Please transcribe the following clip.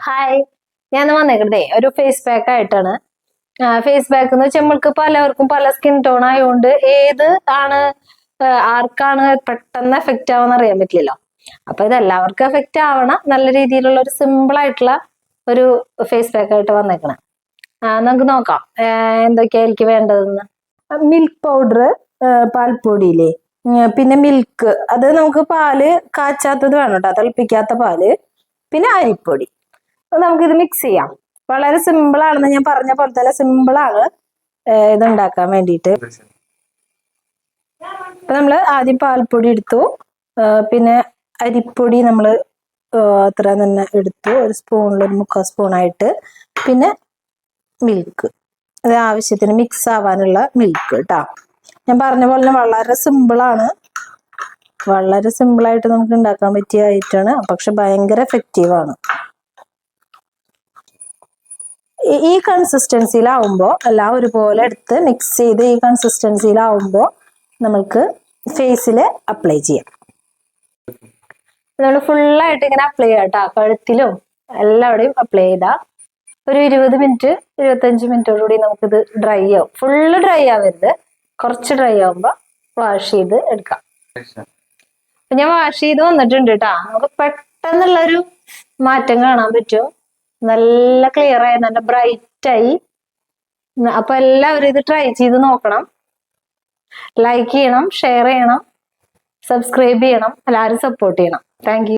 Hi, ഞാൻ വന്നേക്കണതേ ഒരു face pack ആയിട്ടാണ്. ഫേസ് പാക്ക് എന്ന് വെച്ചാൽ നമ്മൾക്ക് പലവർക്കും പല സ്കിൻ ടോൺ ആയതുകൊണ്ട് ഏത് ആണ് ആർക്കാണ് പെട്ടെന്ന് എഫക്റ്റ് ആവുമെന്ന് അറിയാൻ പറ്റില്ലല്ലോ. അപ്പൊ ഇത് എല്ലാവർക്കും എഫക്റ്റ് ആവണം നല്ല രീതിയിലുള്ള ഒരു സിമ്പിൾ ആയിട്ടുള്ള ഒരു ഫേസ് പാക്ക് ആയിട്ട് വന്നേക്കണം. നമുക്ക് നോക്കാം എന്തൊക്കെയാ എനിക്ക് വേണ്ടതെന്ന്. മിൽക്ക് പൗഡർ, പാൽപ്പൊടിയില്ലേ, പിന്നെ മിൽക്ക്, അത് നമുക്ക് പാല് കാച്ചാത്തത് വേണം കേട്ടോ, തിളപ്പിക്കാത്ത പാല്, പിന്നെ അരിപ്പൊടി. നമുക്കിത് മിക്സ് ചെയ്യാം. വളരെ സിമ്പിൾ ആണെന്ന് ഞാൻ പറഞ്ഞ പോലെ തന്നെ സിമ്പിൾ ആണ് ഇത് ഉണ്ടാക്കാൻ വേണ്ടിയിട്ട്. അപ്പൊ നമ്മള് ആദ്യം പാൽപ്പൊടി എടുത്തു, പിന്നെ അരിപ്പൊടി നമ്മൾ അത്ര തന്നെ എടുത്തു, ഒരു സ്പൂണിൽ ഒരു 3/4 സ്പൂണായിട്ട്. പിന്നെ മിൽക്ക്, അത് ആവശ്യത്തിന് മിക്സ് ആവാനുള്ള മിൽക്ക് കേട്ടോ. ഞാൻ പറഞ്ഞ പോലെ തന്നെ വളരെ സിമ്പിളാണ്, വളരെ സിമ്പിളായിട്ട് നമുക്ക് ഉണ്ടാക്കാൻ പറ്റിയ ഐറ്റാണ്, പക്ഷെ ഭയങ്കര എഫക്റ്റീവാണ്. ഈ കൺസിസ്റ്റൻസിയിലാവുമ്പോൾ എല്ലാം ഒരുപോലെ എടുത്ത് മിക്സ് ചെയ്ത് ഈ കൺസിസ്റ്റൻസിയിലാവുമ്പോൾ നമ്മൾക്ക് ഫേസിൽ അപ്ലൈ ചെയ്യാം. നമ്മൾ ഫുള്ളായിട്ട് ഇങ്ങനെ അപ്ലൈ ചെയ്യാം കേട്ടോ, കഴുത്തിലും എല്ലാവിടെയും അപ്ലൈ ചെയ്താൽ ഒരു 20 മിനിറ്റ് 25 മിനിറ്റോടുകൂടി നമുക്കിത് ഡ്രൈ ആവും. ഫുള്ള് ഡ്രൈ ആവരുത്, കുറച്ച് ഡ്രൈ ആവുമ്പോൾ വാഷ് ചെയ്ത് എടുക്കാം. അപ്പൊ ഞാൻ വാഷ് ചെയ്ത് വന്നിട്ടുണ്ട് കേട്ടോ. നമുക്ക് പെട്ടെന്നുള്ളൊരു മാറ്റം കാണാൻ പറ്റും, നല്ല ക്ലിയർ ആയി, നല്ല ബ്രൈറ്റ് ആയി. അപ്പൊ എല്ലാവരും ഇത് ട്രൈ ചെയ്ത് നോക്കണം. ലൈക്ക് ചെയ്യണം, ഷെയർ ചെയ്യണം, സബ്സ്ക്രൈബ് ചെയ്യണം, എല്ലാവരും സപ്പോർട്ട് ചെയ്യണം. Thank you.